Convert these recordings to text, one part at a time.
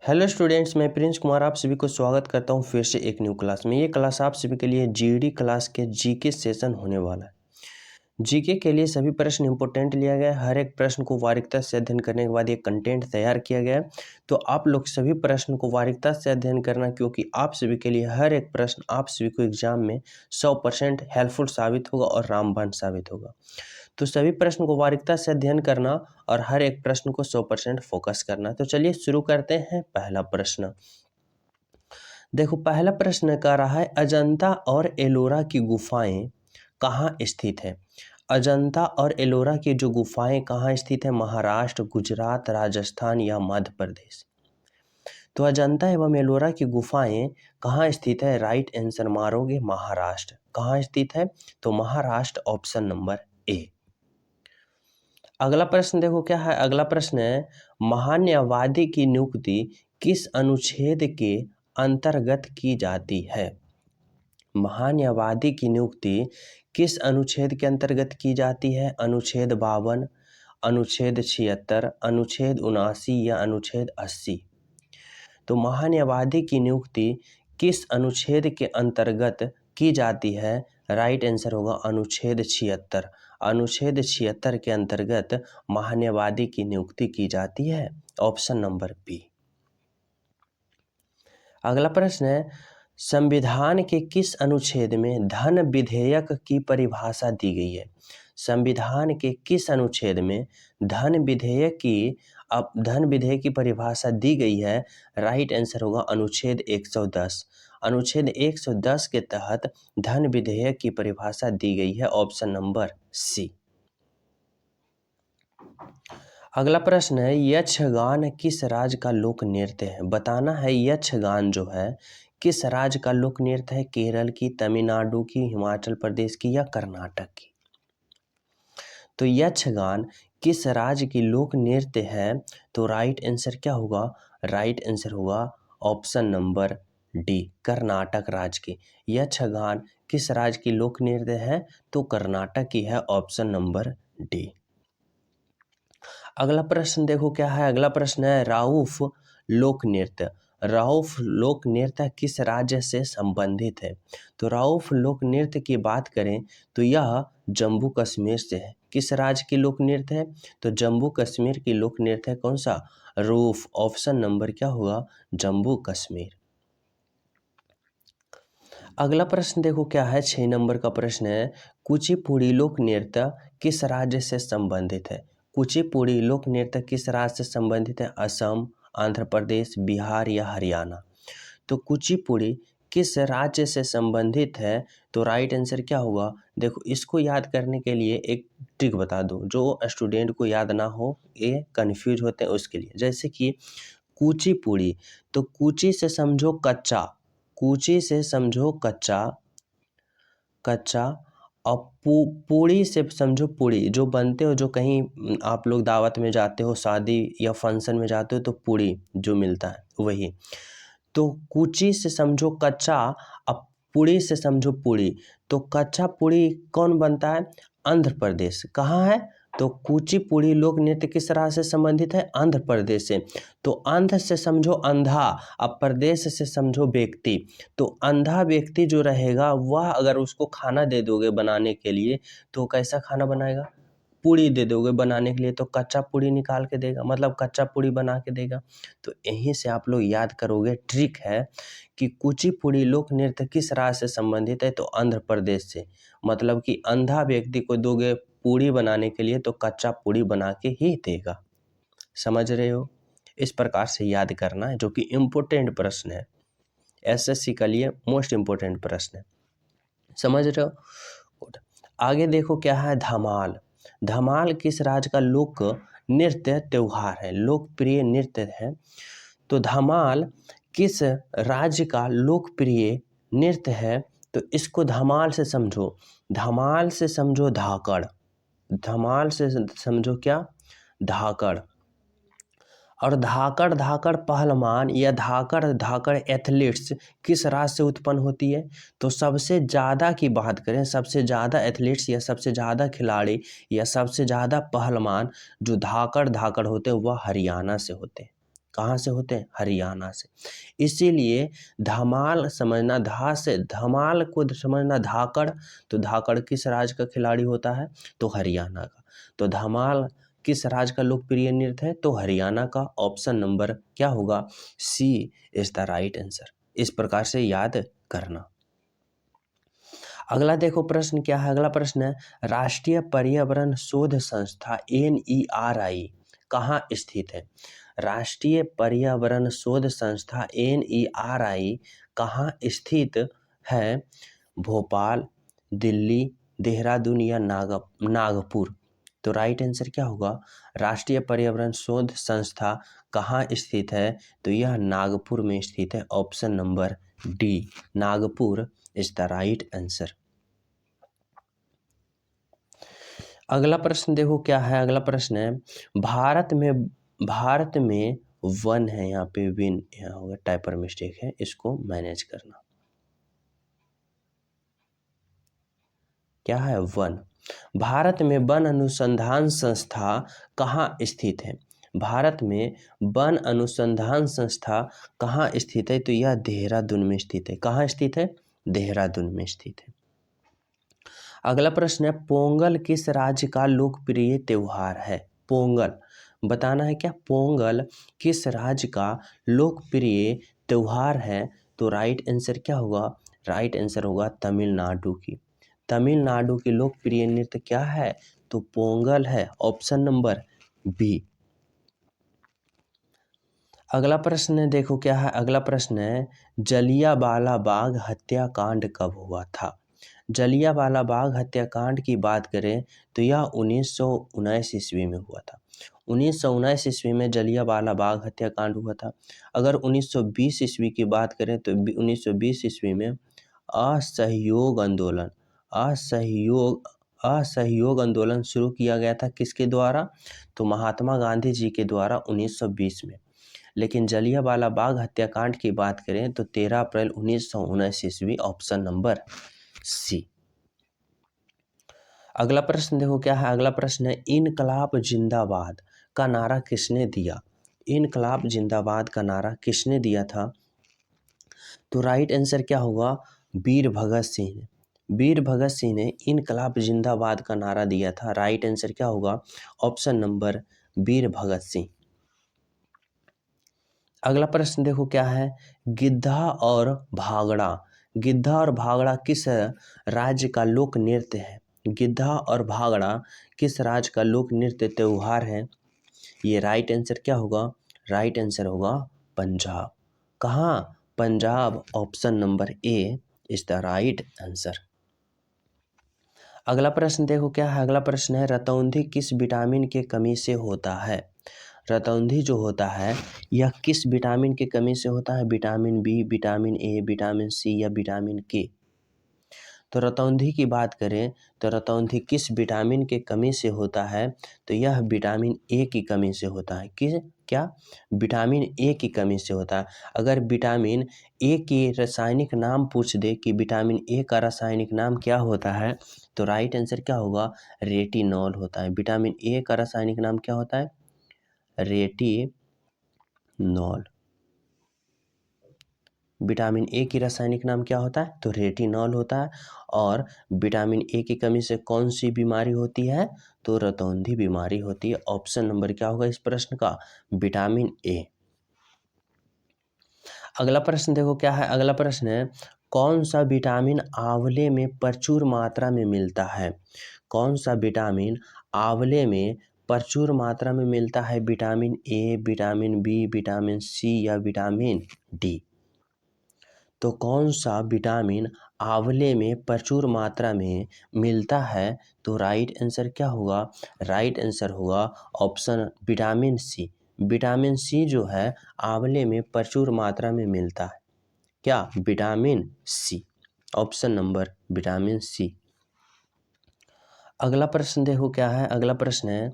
Hello students, मैं Prince Kumar आप सभी को स्वागत करता हूं फिर से एक न्यू क्लास में। ये क्लास आप सभी के लिए जीडी क्लास के जीके सेशन होने वाला है। जीके के लिए सभी प्रश्न इंपॉर्टेंट लिया गया है। हर एक प्रश्न को बारीकता से अध्ययन करने के बाद ये कंटेंट तैयार किया गया है। तो आप लोग सभी प्रश्न को बारीकता से अध्ययन करना, क्योंकि आप सभी के लिए हर एक प्रश्न आप सभी को एग्जाम में 100% हेल्पफुल साबित होगा और रामबाण साबित होगा। तो सभी प्रश्न को बारीकता से अध्ययन करना और हर एक प्रश्न को 100% फोकस करना। तो चलिए शुरू करते हैं। पहला प्रश्न देखो, पहला प्रश्न कह रहा है अजंता और एलोरा की गुफाएं कहाँ स्थित है। अजंता और एलोरा की जो गुफाएं कहाँ स्थित है? महाराष्ट्र, गुजरात, राजस्थान या मध्य प्रदेश। तो अजंता एवं एलोरा की गुफाएं कहाँ स्थित है? राइट आंसर मारोगे महाराष्ट्र। कहाँ स्थित है? तो महाराष्ट्र, ऑप्शन नंबर ए। अगला प्रश्न देखो क्या है। अगला प्रश्न है महान्यायवादी की नियुक्ति किस अनुच्छेद के अंतर्गत की जाती है? महान्यायवादी की नियुक्ति किस अनुच्छेद के अंतर्गत की जाती है? अनुच्छेद 52, अनुच्छेद 76, अनुच्छेद 79 या अनुच्छेद 80। तो महान्यायवादी की नियुक्ति किस अनुच्छेद के अंतर्गत की जाती है? राइट आंसर होगा अनुच्छेद 76। अनुच्छेद 76 के अंतर्गत महान्यायवादी की नियुक्ति की जाती है, ऑप्शन नंबर बी। अगला प्रश्न है संविधान के किस अनुच्छेद में धन विधेयक की परिभाषा दी गई है? संविधान के किस अनुच्छेद में धन विधेयक की परिभाषा दी गई है? राइट आंसर होगा अनुच्छेद 110। अनुच्छेद 110 के तहत धन विधेयक की परिभाषा दी गई है, ऑप्शन नंबर सी। अगला प्रश्न है यक्षगान किस राज्य का लोक नृत्य है? बताना है यक्षगान जो है किस राज्य का लोक नृत्य है? केरल की, तमिलनाडु की, हिमाचल प्रदेश की या कर्नाटक की? तो यक्षगान किस राज्य की लोक नृत्य है? तो राइट आंसर क्या होगा? राइट आंसर होगा ऑप्शन नंबर डी, कर्नाटक राज्य की। यक्षगान किस राज्य की लोक नृत्य है? तो कर्नाटक की है, ऑप्शन नंबर डी। अगला प्रश्न देखो क्या है। अगला प्रश्न है राउफ लोक नृत्य। राउफ लोक नृत्य किस राज्य से संबंधित है? तो राउफ लोक नृत्य की बात करें तो यह जम्मू कश्मीर से है। किस राज्य की लोक नृत्य है? तो जम्मू कश्मीर की लोक नृत्य है। कौन सा? रूफ। ऑप्शन नंबर क्या होगा? जम्मू कश्मीर। अगला प्रश्न देखो क्या है। 6 नंबर का प्रश्न है कुचिपुड़ी लोक नृत्य किस राज्य से संबंधित है? कुचिपुड़ी लोक नृत्य किस राज्य से संबंधित है? असम, आंध्र प्रदेश, बिहार या हरियाणा। तो कुचिपुड़ी किस राज्य से संबंधित है? तो राइट आंसर क्या होगा? देखो, इसको याद करने के लिए एक ट्रिक बता दो जो स्टूडेंट को याद ना हो, ये कंफ्यूज होते हैं उसके लिए। जैसे कि कुचिपुड़ी, तो कुची से समझो कच्चा, कुची से समझो कच्चा और पूड़ी से समझो पूड़ी जो बनते हो, जो कहीं आप लोग दावत में जाते हो, शादी या फंक्शन में जाते हो तो पूड़ी जो मिलता है वही। तो कुची से समझो कच्चा, अब पूड़ी से समझो पूड़ी। तो कच्चा पूड़ी कौन बनता है? आंध्र प्रदेश। कहाँ है? तो कुचिपुड़ी लोक नृत्य किस राज्य से संबंधित है? आंध्र प्रदेश से। तो आंध्र से समझो अंधा, अब प्रदेश से समझो व्यक्ति। तो अंधा व्यक्ति जो रहेगा वह अगर उसको खाना दे दोगे बनाने के लिए तो कैसा खाना बनाएगा? पूड़ी दे दोगे बनाने के लिए तो कच्चा पूड़ी निकाल के देगा, मतलब कच्चा पूड़ी बना के देगा। तो यहीं से आप लोग याद करोगे। ट्रिक है कि कुचिपुड़ी लोक नृत्य किस राज्य से संबंधित है? तो आंध्र प्रदेश से। मतलब कि अंधा व्यक्ति को दोगे पूड़ी बनाने के लिए तो कच्चा पूड़ी बना के ही देगा। समझ रहे हो? इस प्रकार से याद करना है, जो कि इम्पोर्टेंट प्रश्न है, एसएससी के लिए मोस्ट इम्पोर्टेंट प्रश्न है। समझ रहे हो? आगे देखो क्या है। धमाल। धमाल किस राज्य का लोक नृत्य त्योहार है, लोकप्रिय नृत्य है? तो धमाल किस राज्य का लोकप्रिय नृत्य है? तो इसको धमाल से समझो, धमाल से समझो धाकड़, धमाल से समझो क्या? धाकड़। और धाकड़ पहलवान या धाकड़ एथलीट्स किस राज्य से उत्पन्न होती है? तो सबसे ज़्यादा की बात करें, सबसे ज़्यादा एथलीट्स या सबसे ज़्यादा खिलाड़ी या सबसे ज़्यादा पहलवान जो धाकड़ होते हैं वह हरियाणा से होते हैं। कहाँ से होते हैं? हरियाणा से। इसीलिए धमाल समझना, धा से धमाल को समझना, धाकड़, तो धाकड़ किस राज्य का खिलाड़ी होता है? तो हरियाणा का। तो धमाल किस राज्य का लोकप्रिय नृत्य है? तो हरियाणा का। ऑप्शन नंबर क्या होगा? सी इज द राइट आंसर। इस प्रकार से याद करना। अगला देखो प्रश्न क्या है। अगला प्रश्न है, राष्ट्रीय पर्यावरण शोध संस्था NERI कहाँ स्थित है? राष्ट्रीय पर्यावरण शोध संस्था NERI कहाँ स्थित है? भोपाल, दिल्ली, देहरादून या नागपुर? तो राइट आंसर क्या होगा? राष्ट्रीय पर्यावरण शोध संस्था कहाँ स्थित है? तो यह नागपुर में स्थित है। Option number D, Nagpur is the right answer. अगला प्रश्न देखो क्या है। अगला प्रश्न है, भारत में वन है, यहाँ पे विन, यहाँ होगा, टाइपर मिस्टेक है, इसको मैनेज करना। क्या है? वन। भारत में वन अनुसंधान संस्था कहाँ स्थित है? भारत में वन अनुसंधान संस्था कहाँ स्थित है? तो यह देहरादून में स्थित है। कहाँ स्थित है? देहरादून में स्थित है। अगला प्रश्न है, पोंगल किस राज्य का लोकप्रिय त्योहार है? पोंगल बताना है क्या? पोंगल किस राज्य का लोकप्रिय त्योहार है? तो राइट आंसर क्या होगा? राइट आंसर होगा तमिलनाडु की। तमिलनाडु की लोकप्रिय नृत्य क्या है? तो पोंगल है। Option number B. अगला प्रश्न देखो क्या है। अगला प्रश्न है, जलियांवाला बाग हत्याकांड कब हुआ था? जलियांवाला बाग हत्याकांड की बात करें तो यह 1919 ईस्वी में हुआ था। 1919 ईस्वी में जलियांवाला बाग हत्याकांड हुआ था। अगर 1920 ईस्वी की बात करें तो 1920 ईस्वी में असहयोग आंदोलन शुरू किया गया था। किसके द्वारा? तो महात्मा गांधी जी के द्वारा 1920 में। लेकिन जलियांवाला बाग हत्याकांड की बात करें तो 13 अप्रैल 1919 ईस्वी। Option number C. अगला प्रश्न देखो क्या है। अगला प्रश्न है, इनकलाब जिंदाबाद का नारा किसने दिया? इनकलाब जिंदाबाद का नारा किसने दिया था? तो राइट आंसर क्या होगा? वीर भगत सिंह ने। वीर भगत सिंह ने इनकलाब जिंदाबाद का नारा दिया था। राइट आंसर क्या होगा? ऑप्शन नंबर वीर भगत सिंह। अगला प्रश्न देखो क्या है, गिद्धा और भांगड़ा किस राज्य का लोक नृत्य है? गिद्धा और भांगड़ा किस राज्य का लोक नृत्य त्योहार है? ये राइट आंसर क्या होगा? राइट आंसर होगा पंजाब। कहाँ? Punjab. Option number A is the right answer. अगला प्रश्न देखो क्या है। अगला प्रश्न है, रतौंधी किस विटामिन के कमी से होता है? रतौंधी जो होता है यह किस विटामिन की कमी से होता है? Vitamin B, vitamin A, vitamin C या विटामिन के? तो रतौंधी की बात करें तो रतौंधी किस विटामिन के कमी से होता है? तो यह विटामिन ए की कमी से होता है। किस क्या? विटामिन ए की कमी से होता है। अगर विटामिन ए की रासायनिक नाम पूछ दे कि विटामिन ए का रासायनिक नाम क्या होता है, तो राइट आंसर क्या होगा? रेटिनॉल होता है। विटामिन ए का रासायनिक नाम क्या होता है? रेटिनॉल। विटामिन ए की रासायनिक नाम क्या होता है? तो रेटिनॉल होता है। और विटामिन ए की कमी से कौन सी बीमारी होती है? तो रतौंधी बीमारी होती है। ऑप्शन नंबर क्या होगा इस प्रश्न का? Vitamin A. अगला प्रश्न देखो क्या है। अगला प्रश्न है, कौन सा विटामिन आंवले में प्रचुर मात्रा में मिलता है? कौन सा विटामिन आंवले में प्रचुर मात्रा में मिलता है? Vitamin A, vitamin B, vitamin C या विटामिन डी? तो कौन सा विटामिन आंवले में प्रचुर मात्रा में मिलता है? तो राइट आंसर क्या होगा? राइट आंसर होगा option vitamin C. Vitamin C जो है आंवले में प्रचुर मात्रा में मिलता है। क्या? Vitamin C. Option number vitamin C. अगला प्रश्न देखो क्या है। अगला प्रश्न है,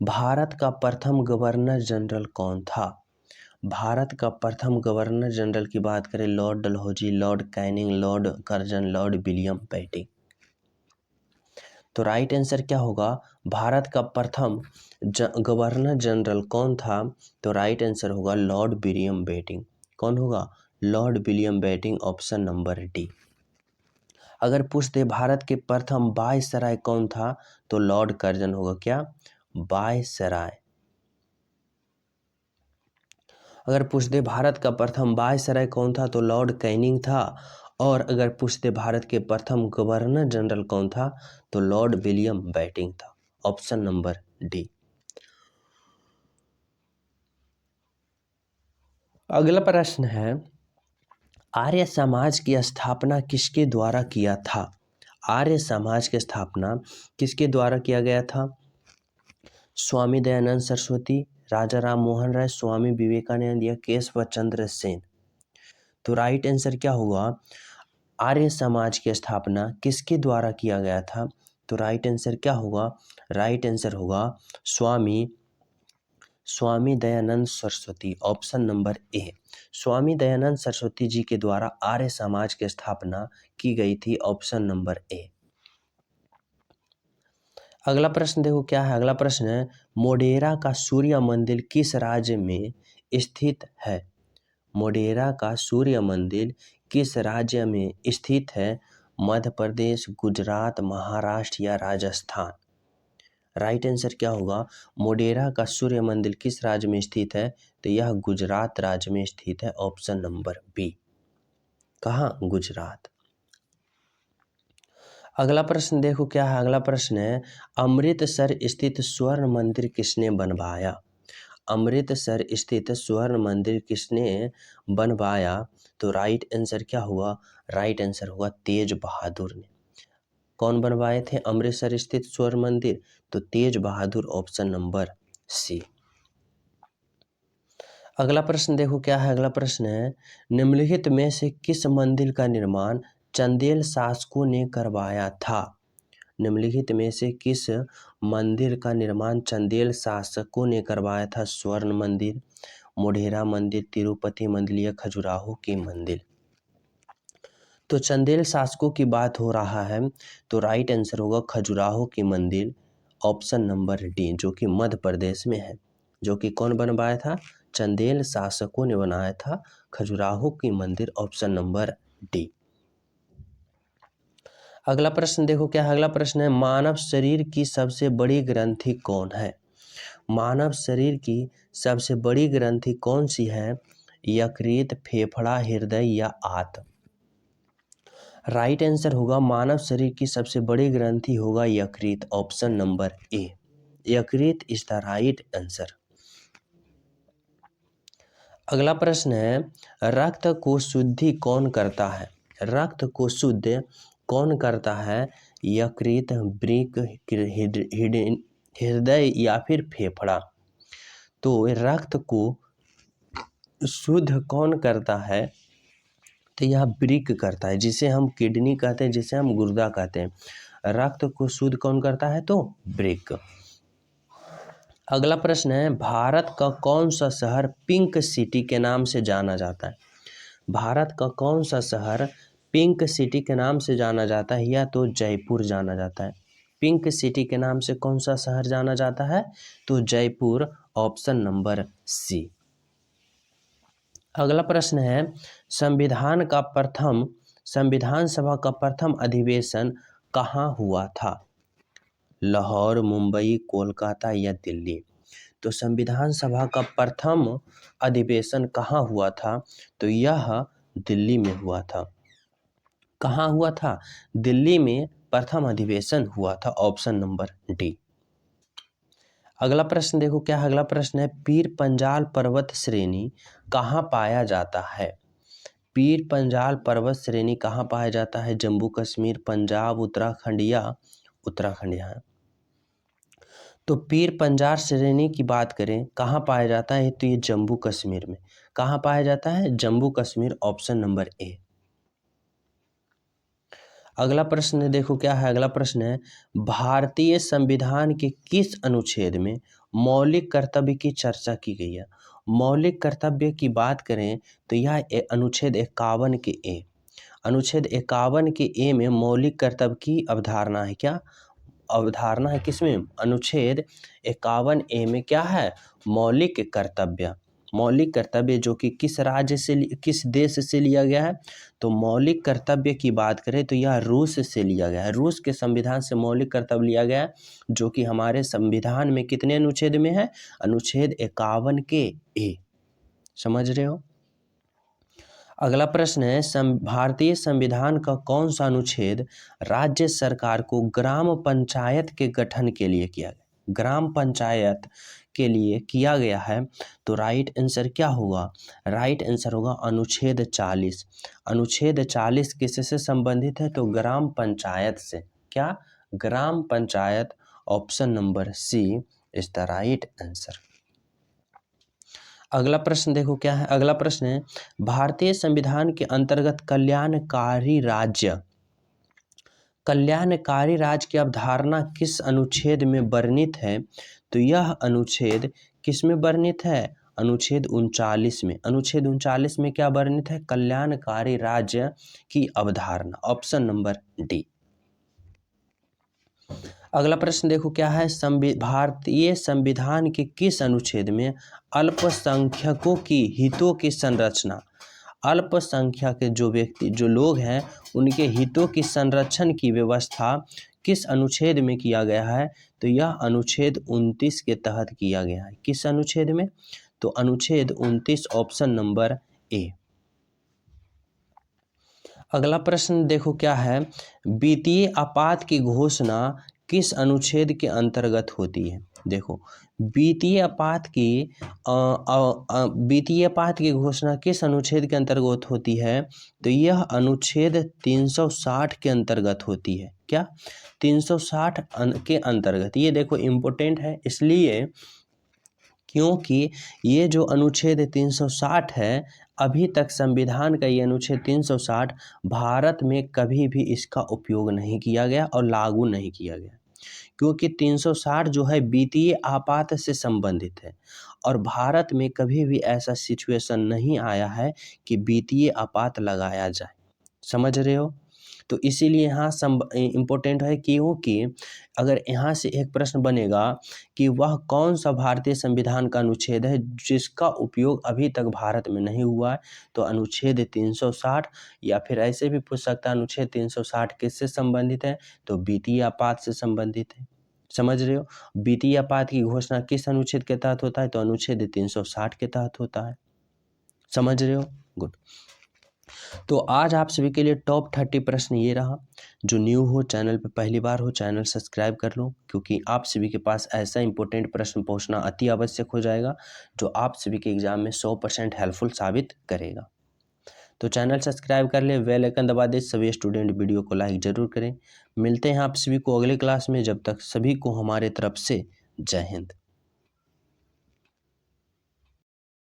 भारत का प्रथम गवर्नर जनरल कौन था? भारत का प्रथम गवर्नर जनरल की बात करें, Lord Dalhousie, Lord Canning, Lord Curzon, Lord William Bentinck. तो राइट आंसर क्या होगा, भारत का प्रथम गवर्नर जनरल कौन था, तो राइट आंसर होगा लॉर्ड विलियम बेंटिंक। कौन होगा, Lord William Bentinck, option number D. अगर पूछ दे भारत के प्रथम वायसराय कौन था, तो लॉर्ड कर्जन होगा, क्या, वायसराय। अगर पूछ दे भारत का प्रथम वायसराय कौन था, तो लॉर्ड कैनिंग था। और अगर पूछ दे भारत के प्रथम गवर्नर जनरल कौन था, तो लॉर्ड विलियम बेंटिंक था, ऑप्शन नंबर डी। अगला प्रश्न है, आर्य समाज की स्थापना किसके द्वारा किया था। आर्य समाज की स्थापना किसके द्वारा किया गया था, स्वामी दयानंद सरस्वती, राजा राम मोहन राय, स्वामी विवेकानंद या केशव चंद्र सेन। तो राइट आंसर क्या हुआ, आर्य समाज की स्थापना किसके द्वारा किया गया था, तो राइट आंसर क्या होगा, राइट आंसर होगा Swami Dayanand Saraswati, option number A. Swami Dayanand Saraswati ji के द्वारा आर्य समाज की स्थापना की गई थी, ऑप्शन नंबर ए। अगला प्रश्न देखो क्या है, अगला प्रश्न है, मोढेरा का सूर्य मंदिर किस राज्य में स्थित है। मोढेरा का सूर्य मंदिर किस राज्य में स्थित है, मध्य प्रदेश, गुजरात, महाराष्ट्र या राजस्थान। राइट आंसर क्या होगा, मोढेरा का सूर्य मंदिर किस राज्य में स्थित है, तो यह गुजरात राज्य में स्थित है, ऑप्शन नंबर बी। कहाँ, गुजरात। अगला प्रश्न देखो क्या है, अगला प्रश्न है, अमृतसर स्थित स्वर्ण मंदिर किसने बनवाया। अमृतसर स्थित स्वर्ण मंदिर किसने बनवाया, तो राइट आंसर क्या हुआ, राइट आंसर हुआ तेज बहादुर ने। कौन बनवाए थे अमृतसर स्थित स्वर्ण मंदिर, तो तेज बहादुर, ऑप्शन नंबर सी। अगला प्रश्न देखो क्या है, अगला प्रश्न है, निम्नलिखित में से किस मंदिर का निर्माण चंदेल शासकों ने करवाया था। निम्नलिखित में से किस मंदिर का निर्माण चंदेल शासकों ने करवाया था, स्वर्ण मंदिर, मोढेरा मंदिर, तिरुपति मंदिर या खजुराहो की मंदिर। तो चंदेल शासकों की बात हो रहा है, तो राइट आंसर होगा खजुराहो की मंदिर, ऑप्शन नंबर डी, जो कि मध्य प्रदेश में है। जो कि कौन बनवाया था, चंदेल शासकों ने बनाया था खजुराहो की मंदिर, ऑप्शन नंबर डी। अगला प्रश्न देखो क्या है, अगला प्रश्न है, मानव शरीर की सबसे बड़ी ग्रंथि कौन है। मानव शरीर की सबसे बड़ी ग्रंथि कौन सी है, यकृत, फेफड़ा, हृदय या आंत। राइट आंसर होगा मानव शरीर की सबसे बड़ी ग्रंथि होगा यकृत, ऑप्शन नंबर ए। यकृत इज द राइट आंसर। अगला प्रश्न है, रक्त को शुद्धि कौन करता है। रक्त को शुद्ध कौन करता है, यकृत, वृक्क, हृदय या फिर फेफड़ा। तो रक्त को शुद्ध कौन करता है, तो यह वृक्क करता है, जिसे हम किडनी कहते हैं, जिसे हम गुर्दा कहते हैं। रक्त को शुद्ध कौन करता है, तो वृक्क। अगला प्रश्न है, भारत का कौन सा शहर पिंक सिटी के नाम से जाना जाता है। भारत का कौन सा शहर पिंक सिटी के नाम से जाना जाता है, या तो जयपुर जाना जाता है। पिंक सिटी के नाम से कौन सा शहर जाना जाता है, तो जयपुर, ऑप्शन नंबर सी। अगला प्रश्न है, संविधान सभा का प्रथम अधिवेशन कहाँ हुआ था। लाहौर, मुंबई, कोलकाता या दिल्ली। तो संविधान सभा का प्रथम अधिवेशन कहाँ हुआ था, तो यह दिल्ली में हुआ था। कहाँ हुआ था, दिल्ली में प्रथम अधिवेशन हुआ था, ऑप्शन नंबर डी। अगला प्रश्न देखो क्या है, अगला प्रश्न है, पीर पंजाल पर्वत श्रेणी कहाँ पाया जाता है। पीर पंजाल पर्वत श्रेणी कहाँ पाया जाता है, जम्मू कश्मीर, पंजाब, उत्तराखंड या उत्तराखंड। यहाँ तो पीर पंजाल श्रेणी की बात करें कहाँ पाया जाता है, तो ये जम्मू कश्मीर में। कहाँ पाया जाता है, जम्मू कश्मीर, ऑप्शन नंबर ए। अगला प्रश्न देखो क्या है, अगला प्रश्न है, भारतीय संविधान के किस अनुच्छेद में मौलिक कर्तव्य की चर्चा की गई है। मौलिक कर्तव्य की बात करें तो यह अनुच्छेद 51 के ए। अनुच्छेद 51 के ए में मौलिक कर्तव्य की अवधारणा है, क्या, अवधारणा है किसमें, अनुच्छेद 51A में क्या है, मौलिक कर्तव्य। मौलिक कर्तव्य जो कि किस राज्य से किस देश से लिया गया है, तो मौलिक कर्तव्य की बात करें तो यह रूस से लिया गया है। रूस के संविधान से मौलिक कर्तव्य लिया गया है, जो कि हमारे संविधान में कितने अनुच्छेद में है, अनुच्छेद 51A। समझ रहे हो। अगला प्रश्न है, भारतीय संविधान का कौन सा अनुच्छेद राज्य सरकार को ग्राम पंचायत के गठन के लिए किया गया, ग्राम पंचायत के लिए किया गया है, तो राइट आंसर क्या होगा, राइट आंसर होगा अनुच्छेद 40। अनुच्छेद 40 किससे संबंधित है, तो ग्राम पंचायत से। क्या, gram panchayat. Option number C is the right answer. अगला प्रश्न देखो क्या है, अगला प्रश्न है, भारतीय संविधान के अंतर्गत कल्याणकारी राज्य, कल्याणकारी राज्य की अवधारणा किस अनुच्छेद में वर्णित है, तो यह अनुच्छेद किस में वर्णित है, अनुच्छेद 39 में। अनुच्छेद 39 में क्या वर्णित है, कल्याणकारी राज्य की अवधारणा। Option number D. अगला प्रश्न देखो क्या है, भारतीय संविधान के किस अनुच्छेद में अल्पसंख्यकों की हितों की संरचना, अल्पसंख्यक के जो व्यक्ति जो लोग हैं उनके हितों की संरक्षण की व्यवस्था किस अनुच्छेद में किया गया है, तो यह अनुच्छेद 29 के तहत किया गया है। किस अनुच्छेद में, तो अनुच्छेद 29। ऑप्शन नंबर ए। अगला प्रश्न देखो क्या है, वित्तीय आपात की घोषणा किस अनुच्छेद के अंतर्गत होती है। देखो, वित्तीय आपात की घोषणा किस अनुच्छेद के अंतर्गत होती है, तो यह अनुच्छेद 360 के अंतर्गत होती है। क्या, 360 के अंतर्गत। ये देखो इम्पोर्टेंट है इसलिए क्योंकि ये जो अनुच्छेद 360 है, अभी तक संविधान का ये अनुच्छेद 360 भारत में कभी भी इसका उपयोग नहीं किया गया और लागू नहीं किया गया, क्योंकि 360 जो है वित्तीय आपात से संबंधित है और भारत में कभी भी ऐसा सिचुएशन नहीं आया है कि वित्तीय आपात लगाया जाए। समझ रहे हो। तो इसीलिए यहाँ इम्पोर्टेंट है, क्योंकि अगर यहाँ से एक प्रश्न बनेगा कि वह कौन सा भारतीय संविधान का अनुच्छेद है जिसका उपयोग अभी तक भारत में नहीं हुआ है, तो अनुच्छेद 360, या फिर ऐसे भी पूछ सकता है अनुच्छेद 360 किससे संबंधित है, तो वित्तीय आपात से संबंधित है। समझ रहे हो। वित्तीय आपात की घोषणा किस अनुच्छेद के तहत होता है, तो अनुच्छेद 360 के तहत होता है। समझ रहे हो। गुड। तो आज आप सभी के लिए टॉप 30 प्रश्न ये रहा। जो न्यू हो, चैनल पे पहली बार हो, चैनल सब्सक्राइब कर लो, क्योंकि आप सभी के पास ऐसा इंपॉर्टेंट प्रश्न पहुंचना अति आवश्यक हो जाएगा जो आप सभी के एग्जाम में 100% हेल्पफुल साबित करेगा। तो चैनल सब्सक्राइब कर ले, बेल आइकन दबा दे, सभी स्टूडेंट वीडियो को लाइक जरूर करें। मिलते हैं आप सभी को अगले क्लास में, जब तक सभी को हमारे तरफ से जय हिंद।